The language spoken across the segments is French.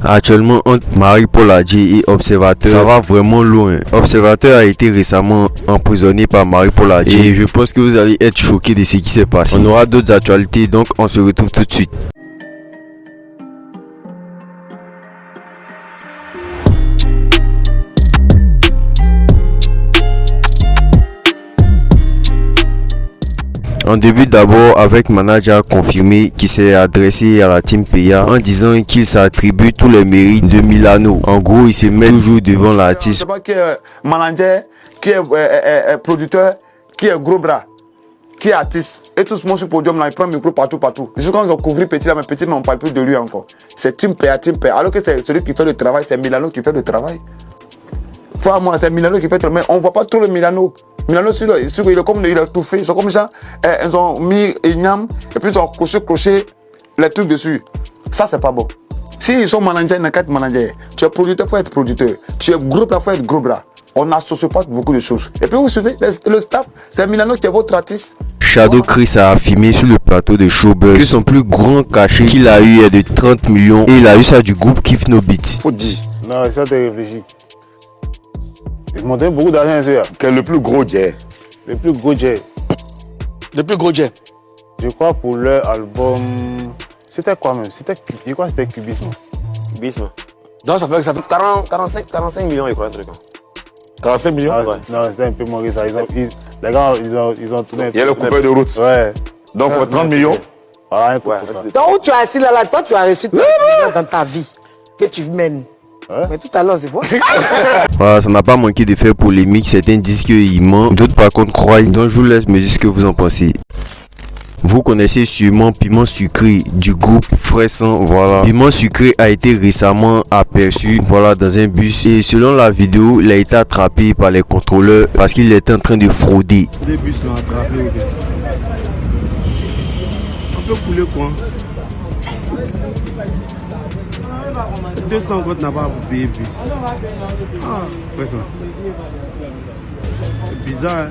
Actuellement, entre Marie-Paul Adjei et Observateur, ça va vraiment loin. Observateur a été récemment emprisonné par Marie-Paul Adjei et je pense que vous allez être choqués de ce qui s'est passé. On aura d'autres actualités, donc on se retrouve tout de suite. On débute d'abord avec Manager confirmé qui s'est adressé à la team PA en disant qu'il s'attribue tous les mérites de Milano. En gros, il se met toujours devant l'artiste. Je sais pas qui est manager, qui est producteur, qui est gros bras, qui est artiste. Et tout ce monde sur le podium là, il prend le micro partout. Juste quand ils ont couvert Petit là, mais Petit, on ne parle plus de lui encore. C'est team PA. Alors que c'est celui qui fait le travail, c'est Milano qui fait le travail. Enfin, moi, c'est Milano qui fait le travail, mais on ne voit pas tout le Milano. Milano, il est comme il a tout fait. Ils sont comme ça. Ils ont mis Ignam et puis ils ont croché les trucs dessus. Ça, c'est pas bon. Si ils sont managers, il n'y a qu'à être manager. Tu es producteur, il faut être producteur. Tu es gros bras, il faut être gros bras. On n'associe pas beaucoup de choses. Et puis vous suivez, le staff, c'est Milano qui est votre artiste. Shadow Chris a affirmé sur le plateau de Showbuzz que son plus grand cachet qu'il a eu est de 30 millions et il a eu ça du groupe Kiff No Beats. Faut dire. Non, ça t'es réfléchi. Ils m'ont donné beaucoup d'argent, c'est Quel est le plus gros jet? le plus gros jet. Le plus gros jet. Je crois pour leur album. C'était quoi même? Je crois que c'était Cubisme. Cubisme. Donc ça fait 45 millions, je crois, un truc. 45 millions? Ah, non, c'était un peu moins que ça. Les gars, ils ont tourné un peu. Il y a le coupeur de route. Ouais. Donc 30 millions? Voilà, un peu pour ça. Donc où tu es assis là, toi tu as reçu 30 millions dans ta vie que tu mènes. Ouais. Mais tout à l'heure, c'est quoi? Voilà, ça n'a pas manqué de faire polémique. Certains disent qu'il ment, d'autres par contre croient. Donc je vous laisse me dire ce que vous en pensez. Vous connaissez sûrement Piment Sucré du groupe Frais-Sang, voilà. Piment Sucré a été récemment aperçu, voilà, dans un bus et selon la vidéo, il a été attrapé par les contrôleurs parce qu'il était en train de frauder. Les bus sont attrapés, ok. On peut couler quoi? 200 gouttes n'a pas pour payer bus. Ah, ouais ça. C'est bizarre, hein?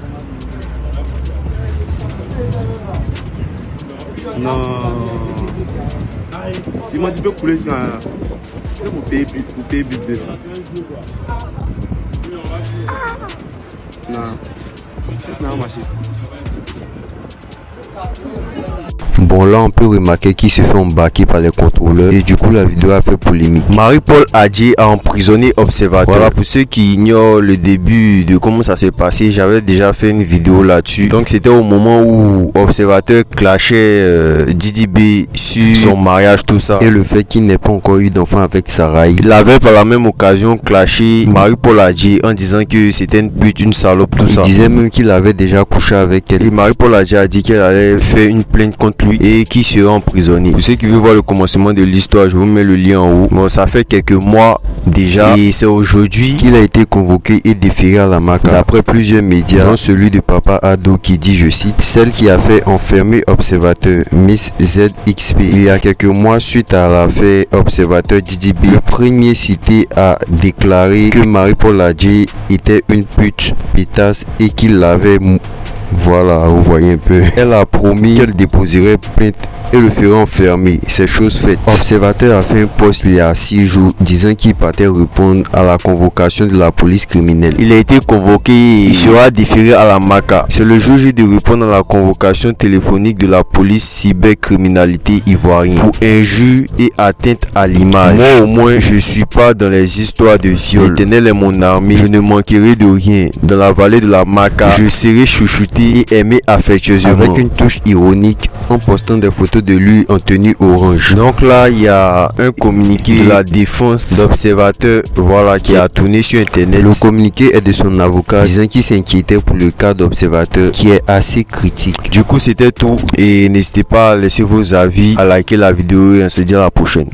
Non. Il m'a dit que couler ça. Pour payer bus 200. Non. Ça n'a marché. Bon, là on peut remarquer qu'il se fait embarquer par les contrôleurs et du coup la vidéo a fait polémique. Marie-Paul Adjei a emprisonné Observateur. Voilà, pour ceux qui ignorent le début de comment ça s'est passé, j'avais déjà fait une vidéo là-dessus. Donc c'était au moment où Observateur clashait Didi B sur son mariage, tout ça, et le fait qu'il n'ait pas encore eu d'enfant avec Sarah. Il avait par la même occasion clashé Marie-Paul Adjei en disant que c'était une pute, une salope, tout ça. Il disait même qu'il avait déjà couché avec elle. Et Marie-Paul Adjei a dit qu'elle allait faire une plainte contre lui et qui sera emprisonné. Pour ceux qui veulent voir le commencement de l'histoire, je vous mets le lien en haut. Bon, ça fait quelques mois déjà et c'est aujourd'hui qu'il a été convoqué et déféré à la MACA. D'après plusieurs médias, dont celui de Papa Ado qui dit, je cite, celle qui a fait enfermer Observateur, Miss ZXP, il y a quelques mois suite à l'affaire Observateur Didi B. Le premier cité a déclaré que Marie-Paul Adjei était une pute pétasse et qu'il l'avait. Voilà, vous voyez un peu. Elle a promis qu'elle déposerait plainte et le ferait enfermer. C'est chose faite. Observateur a fait un post il y a 6 jours disant qu'il partait répondre à la convocation de la police criminelle. Il a été convoqué et il sera déféré à la MACA. C'est le jour J de répondre à la convocation téléphonique de la police cybercriminalité ivoirienne pour injure et atteinte à l'image. Moi au moins, je suis pas dans les histoires de viol. L'Éternel est mon armée. Je ne manquerai de rien. Dans la vallée de la MACA, je serai chouchouté et aimé affectueusement. Avec une touche ironique en postant des photos de lui en tenue orange. Donc là, il y a un communiqué de la défense d'Observateur, voilà, qui a tourné sur internet. Le communiqué est de son avocat disant qu'il s'inquiétait pour le cas d'Observateur qui est assez critique. Du coup, c'était tout et n'hésitez pas à laisser vos avis, à liker la vidéo et on se dit à la prochaine.